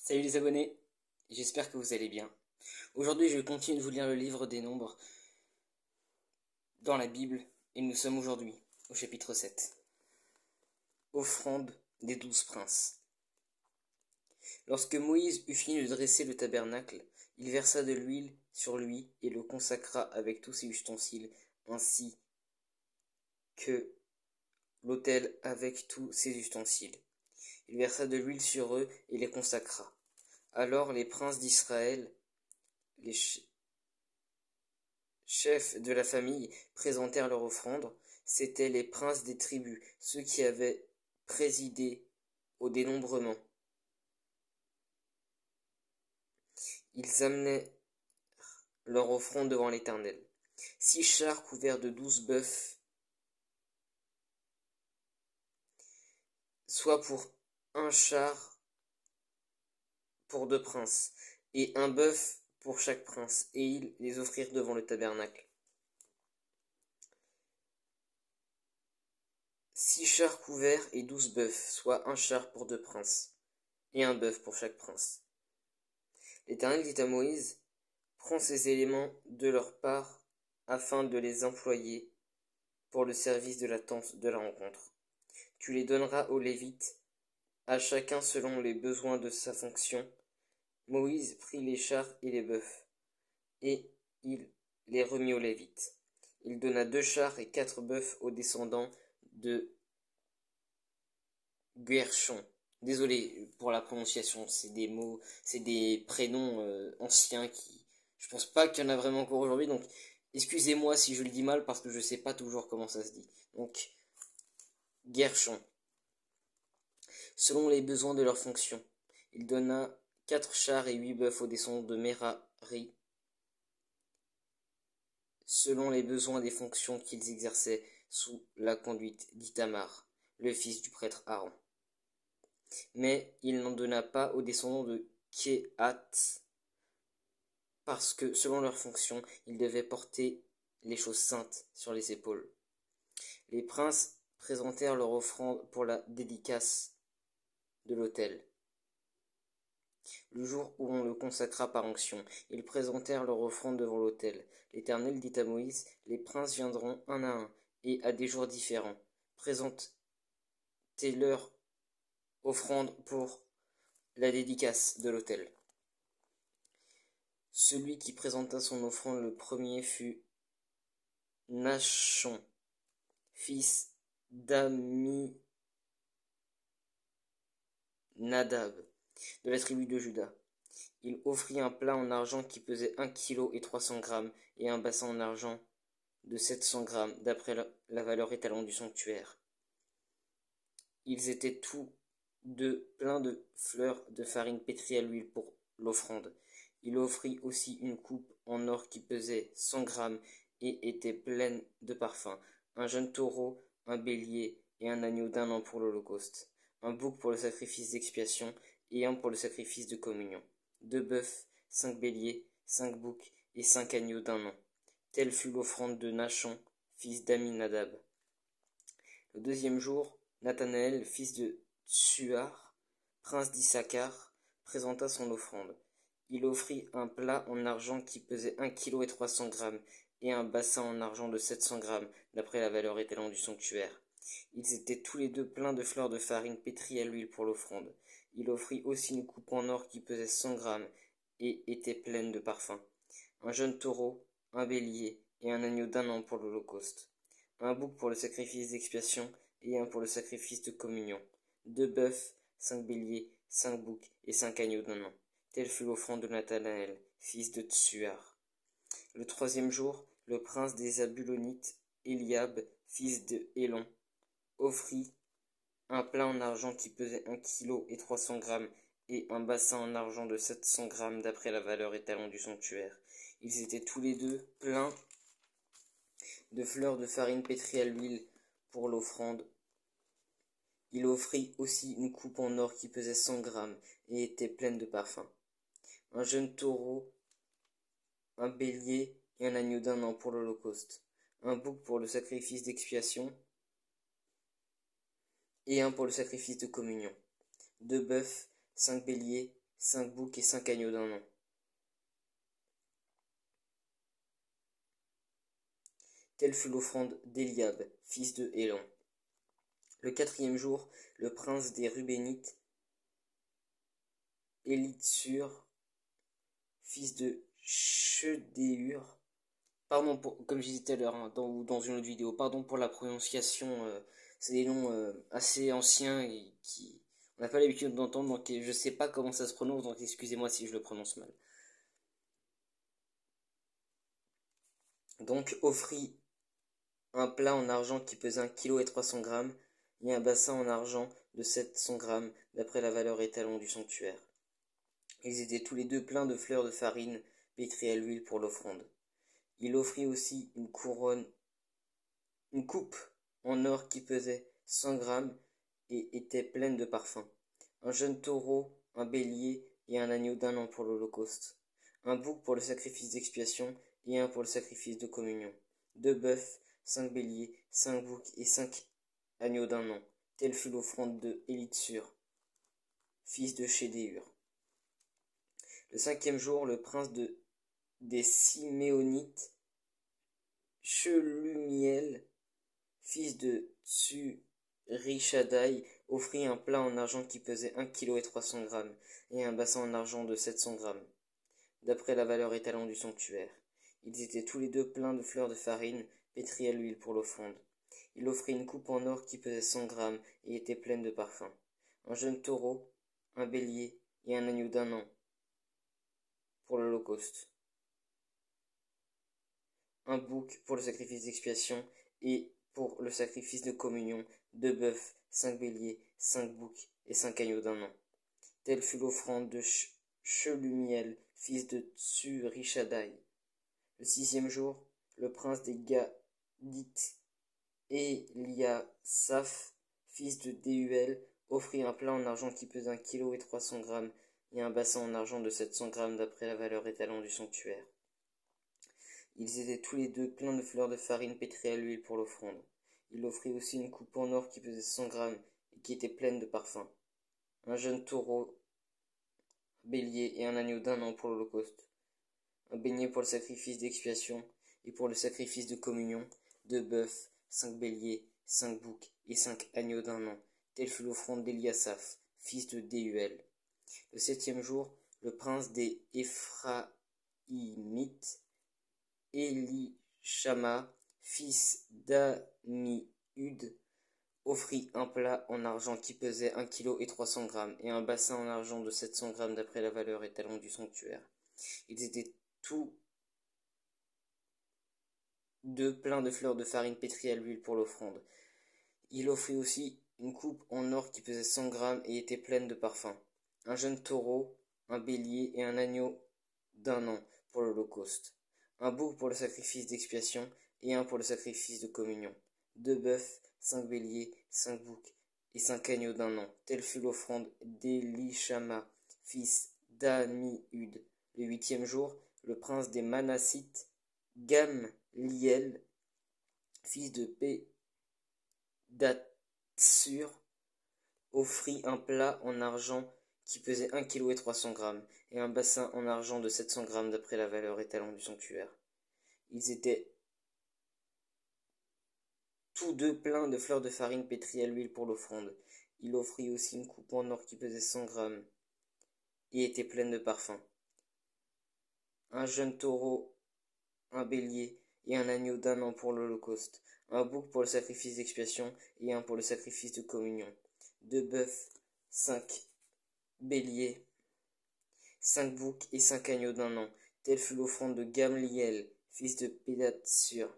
Salut les abonnés, j'espère que vous allez bien. Aujourd'hui, je continue de vous lire le livre des Nombres dans la Bible et nous sommes aujourd'hui au chapitre 7. Offrande des 12 princes. Lorsque Moïse eut fini de dresser le tabernacle, il versa de l'huile sur lui et le consacra avec tous ses ustensiles, ainsi que l'autel avec tous ses ustensiles. Il versa de l'huile sur eux et les consacra. Alors les princes d'Israël, les chefs de la famille, présentèrent leur offrande. C'étaient les princes des tribus, ceux qui avaient présidé au dénombrement. Ils amenaient leur offrande devant l'Éternel. 6 chars couverts de 12 bœufs, soit pour un char pour 2 princes, et un bœuf pour chaque prince, et ils les offrirent devant le tabernacle. 6 chars couverts et 12 bœufs, soit un char pour 2 princes, et un bœuf pour chaque prince. L'Éternel dit à Moïse: prends ces éléments de leur part afin de les employer pour le service de la tente de la rencontre. Tu les donneras aux Lévites, à chacun selon les besoins de sa fonction. Moïse prit les chars et les bœufs, et il les remit aux Lévites. Il donna 2 chars et 4 bœufs aux descendants de Guershon. Désolé pour la prononciation, c'est des mots, c'est des prénoms anciens qui, je pense pas qu'il y en a vraiment encore aujourd'hui, donc excusez-moi si je le dis mal parce que je sais pas toujours comment ça se dit. Donc Guershon, selon les besoins de leur fonction, il donna 4 chars et 8 bœufs aux descendants de Merari, selon les besoins des fonctions qu'ils exerçaient sous la conduite d'Ithamar, le fils du prêtre Aaron. Mais il n'en donna pas aux descendants de Kehath, parce que, selon leur fonction, ils devaient porter les choses saintes sur les épaules. Les princes présentèrent leur offrande pour la dédicace de l'autel. Le jour où on le consacra par onction, ils présentèrent leur offrande devant l'autel. L'Éternel dit à Moïse: les princes viendront un à un, et à des jours différents. Présentez-leur offrande pour la dédicace de l'autel. Celui qui présenta son offrande le premier fut Nachshon, fils d'Amminadab, de la tribu de Juda. Il offrit un plat en argent qui pesait 1 kg et 300 grammes, et un bassin en argent de 700 grammes, d'après la valeur étalon du sanctuaire. Ils étaient tous deux pleins de fleurs de farine pétrie à l'huile pour l'offrande. Il offrit aussi une coupe en or qui pesait 100 grammes et était pleine de parfums, un jeune taureau, un bélier et un agneau d'1 an pour l'holocauste, un bouc pour le sacrifice d'expiation et un pour le sacrifice de communion, 2 bœufs, 5 béliers, 5 boucs et 5 agneaux d'1 an. Telle fut l'offrande de Nachshon, fils d'Amminadab. Le deuxième jour, Nathanaël, fils de Tsuar, prince d'Issachar, présenta son offrande. Il offrit un plat en argent qui pesait 1 kg et 300 grammes, et un bassin en argent de 700 grammes, d'après la valeur étalon du sanctuaire. Ils étaient tous les deux pleins de fleurs de farine pétrie à l'huile pour l'offrande. Il offrit aussi une coupe en or qui pesait 100 grammes, et était pleine de parfums, un jeune taureau, un bélier, et un agneau d'1 an pour l'holocauste, un bouc pour le sacrifice d'expiation, et un pour le sacrifice de communion, 2 bœufs, 5 béliers, 5 boucs et 5 agneaux d'1 an. Telle fut l'offrande de Nathanaël, fils de Tsuar. Le troisième jour, le prince des Zabulonites, Eliab, fils de Hélon, offrit un plat en argent qui pesait 1 kg et 300 grammes, et un bassin en argent de 700 grammes, d'après la valeur étalon du sanctuaire. Ils étaient tous les deux pleins de fleurs de farine pétrie à l'huile pour l'offrande. Il offrit aussi une coupe en or qui pesait 100 grammes et était pleine de parfums, un jeune taureau, un bélier et un agneau d'1 an pour l'holocauste, un bouc pour le sacrifice d'expiation et un pour le sacrifice de communion, 2 bœufs, 5 béliers, 5 boucs et 5 agneaux d'un an. Telle fut l'offrande d'Éliab, fils de Hélan. Le 4e jour, le prince des Rubénites, Élitsur, fils de Shedéur, pardon pour, comme je disais tout à l'heure, hein, dans une autre vidéo, pardon pour la prononciation, c'est des noms assez anciens et qui on n'a pas l'habitude d'entendre, donc je sais pas comment ça se prononce, donc excusez-moi si je le prononce mal. Donc offrit un plat en argent qui pesait 1 kg et 300 grammes, et un bassin en argent de 700 grammes, d'après la valeur étalon du sanctuaire. Ils étaient tous les deux pleins de fleurs de farine pétries à l'huile pour l'offrande. Il offrit aussi une coupe en or qui pesait 100 grammes et était pleine de parfums. Un jeune taureau, un bélier et un agneau d'un an pour l'holocauste. Un bouc pour le sacrifice d'expiation et un pour le sacrifice de communion. 2 bœufs, 5 béliers, 5 boucs et 5 agneaux d'un an. Telle fut l'offrande de Élitsur, fils de Shedéur. Le 5e jour, le prince des Siméonites, Shelumiel, fils de Tsurishaddaï, offrit un plat en argent qui pesait 1 kg et 300 grammes, et un bassin en argent de 700 grammes, d'après la valeur étalon du sanctuaire. Ils étaient tous les deux pleins de fleurs de farine, pétries à l'huile pour l'offrande. Il offrit une coupe en or qui pesait 100 grammes et était pleine de parfums. Un jeune taureau, un bélier et un agneau d'un an pour l'holocauste. Un bouc pour le sacrifice d'expiation et pour le sacrifice de communion, 2 bœufs, 5 béliers, 5 boucs et 5 agneaux d'un an. Telle fut l'offrande de Shelumiel, fils de Tsurishaddaï. Le 6e jour, le prince des Gadites, Eliasaph, fils de Déhuel, offrit un plat en argent qui pesait 1 kg et 300 grammes et un bassin en argent de 700 grammes d'après la valeur étalon du sanctuaire. Ils étaient tous les deux pleins de fleurs de farine pétries à l'huile pour l'offrande. Il offrit aussi une coupe en or qui pesait 100 grammes et qui était pleine de parfums. Un jeune taureau, un bélier et un agneau d'un an pour l'holocauste. Un beignet pour le sacrifice d'expiation et pour le sacrifice de communion. 2 bœufs, 5 béliers, 5 boucs et 5 agneaux d'un an. Telle fut l'offrande d'Éliasaph, fils de Déhuel. Le 7e jour, le prince des Éphraïmites, Élishama, fils d'Ammihud, offrit un plat en argent qui pesait 1 kg et 300 grammes et un bassin en argent de 700 grammes d'après la valeur étalon du sanctuaire. Ils étaient tous deux pleins de fleurs de farine pétrie à l'huile pour l'offrande. Il offrit aussi une coupe en or qui pesait 100 grammes et était pleine de parfums. Un jeune taureau, un bélier et un agneau d'un an pour l'holocauste. Un bouc pour le sacrifice d'expiation et un pour le sacrifice de communion. 2 bœufs, 5 béliers, 5 boucs et 5 agneaux d'un an. Telle fut l'offrande d'Élishama, fils d'Ammihud. Le 8e jour, le prince des Manassites, Gamliel, fils de Pédatsur, offrit un plat en argent qui pesait 1 kg et 300 grammes et un bassin en argent de 700 grammes d'après la valeur étalon du sanctuaire. Ils étaient tous deux pleins de fleurs de farine pétries à l'huile pour l'offrande. Il offrit aussi une coupe en or qui pesait 100 grammes et était pleine de parfums. Un jeune taureau, un bélier et un agneau d'un an pour l'holocauste. Un bouc pour le sacrifice d'expiation et un pour le sacrifice de communion. 2 bœufs, 5 béliers, 5 boucs et 5 agneaux d'un an. Telle fut l'offrande de Gamliel, fils de Pédatsur.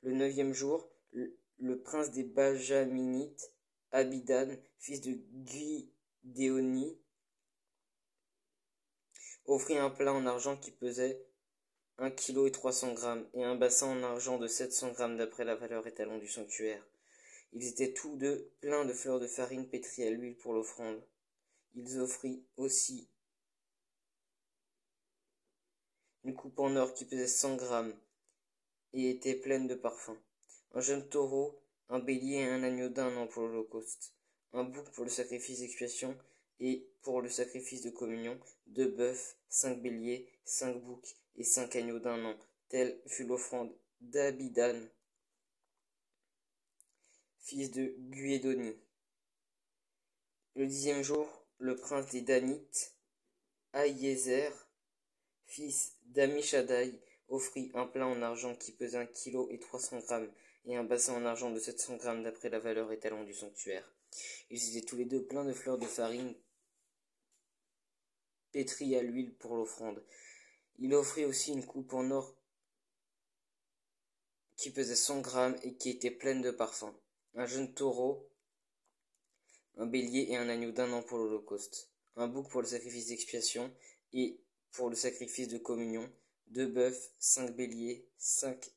Le 9e jour, le prince des Benjaminites, Abidan, fils de Guidéoni, offrit un plat en argent qui pesait 1 kg et 300 grammes et un bassin en argent de 700 grammes d'après la valeur étalon du sanctuaire. Ils étaient tous deux pleins de fleurs de farine pétries à l'huile pour l'offrande. Ils offrirent aussi une coupe en or qui pesait 100 grammes et était pleine de parfums. Un jeune taureau, un bélier et un agneau d'un an pour l'holocauste. Un bouc pour le sacrifice d'expiation Et pour le sacrifice de communion, 2 bœufs, 5 béliers, 5 boucs et 5 agneaux d'un an. Telle fut l'offrande d'Abidan, fils de Guédoni. Le 10e jour, le prince des Danites, Ahiézer, fils d'Amishadaï, offrit un plat en argent qui pesait 1 kg et 300 grammes, et un bassin en argent de 700 grammes d'après la valeur étalon du sanctuaire. Ils étaient tous les deux pleins de fleurs de farine pétrie à l'huile pour l'offrande. Il offrit aussi une coupe en or qui pesait 100 grammes et qui était pleine de parfums, un jeune taureau, un bélier et un agneau d'un an pour l'holocauste, un bouc pour le sacrifice d'expiation et pour le sacrifice de communion, 2 bœufs, 5 béliers, 5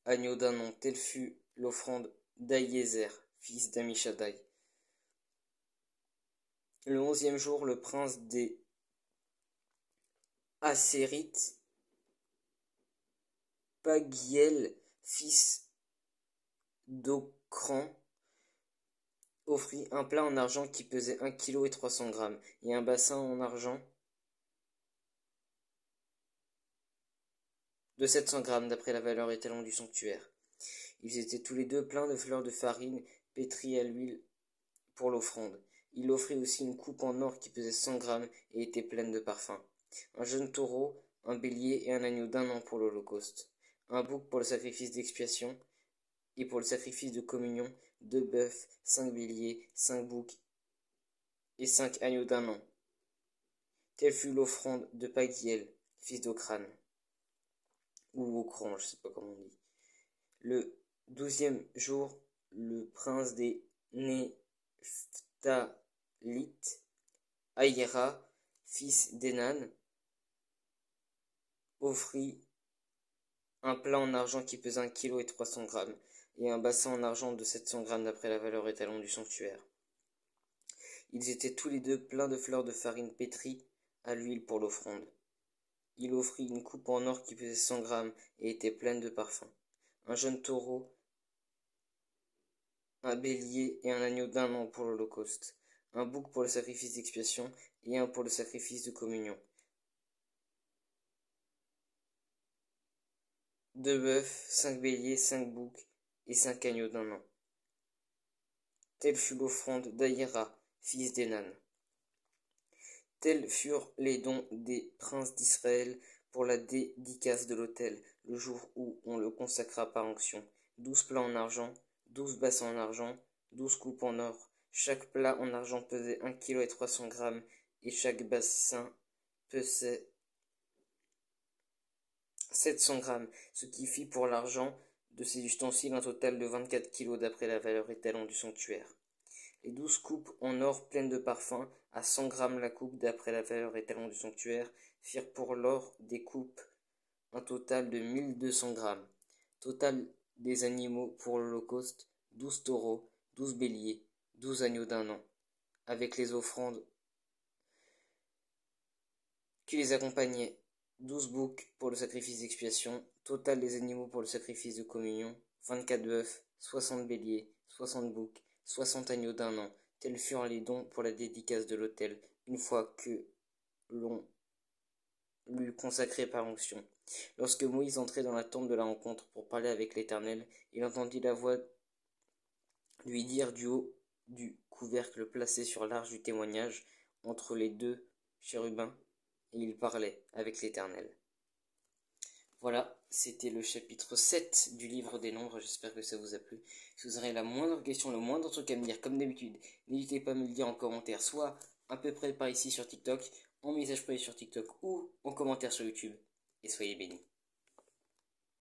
agneaux d'un an. Telle fut l'offrande d'Ahiézer, fils d'Amishadaï. Le 11e jour, le prince des Assérites, Pagiel, fils d'Ocran, offrit un plat en argent qui pesait 1 kg et 300 grammes, et un bassin en argent de 700 grammes d'après la valeur étalon du sanctuaire. Ils étaient tous les deux pleins de fleurs de farine pétrie à l'huile pour l'offrande. Il offrit aussi une coupe en or qui pesait 100 grammes et était pleine de parfums, un jeune taureau, un bélier et un agneau d'un an pour l'holocauste, un bouc pour le sacrifice d'expiation et pour le sacrifice de communion, 2 bœufs, 5 béliers, 5 boucs et 5 agneaux d'un an. Telle fut l'offrande de Pagiel, fils d'Ocran, ou Ocran, je ne sais pas comment on dit. Le 12e jour, le prince des Nephtalites, Aïra, fils d'Enan, offrit un plat en argent qui pesait 1 kg et 300 grammes, et un bassin en argent de 700 grammes d'après la valeur étalon du sanctuaire. Ils étaient tous les deux pleins de fleurs de farine pétrie à l'huile pour l'offrande. Il offrit une coupe en or qui pesait 100 grammes et était pleine de parfums, un jeune taureau, un bélier et un agneau d'un an pour l'holocauste, un bouc pour le sacrifice d'expiation et un pour le sacrifice de communion, 2 bœufs, 5 béliers, 5 boucs et 5 agneaux d'un an. Telle fut l'offrande d'Aïra, fils d'Enan. Tels furent les dons des princes d'Israël pour la dédicace de l'autel, le jour où on le consacra par onction. 12 plats en argent, 12 bassins en argent, 12 coupes en or. Chaque plat en argent pesait 1 kg et 300 grammes, et chaque bassin pesait 700 grammes, ce qui fit pour l'argent de ces ustensiles un total de 24 kg d'après la valeur étalon du sanctuaire. Les 12 coupes en or pleines de parfums, à 100 grammes la coupe d'après la valeur étalon du sanctuaire, firent pour l'or des coupes un total de 1200 grammes. Total des animaux pour l'holocauste, 12 taureaux, 12 béliers, 12 agneaux d'un an, avec les offrandes qui les accompagnaient, 12 boucs pour le sacrifice d'expiation, total des animaux pour le sacrifice de communion, 24 bœufs, 60 béliers, 60 boucs, 60 agneaux d'un an. Tels furent les dons pour la dédicace de l'autel, une fois que l'on l'eut consacré par onction. Lorsque Moïse entrait dans la tente de la rencontre pour parler avec l'Éternel, il entendit la voix lui dire du haut du couvercle placé sur l'arche du témoignage, entre les 2 chérubins, et il parlait avec l'Éternel. Voilà, c'était le chapitre 7 du livre des Nombres, j'espère que ça vous a plu. Si vous aurez la moindre question, le moindre truc à me dire, comme d'habitude, n'hésitez pas à me le dire en commentaire, soit à peu près par ici sur TikTok, en message privé sur TikTok ou en commentaire sur YouTube. Et soyez bénis.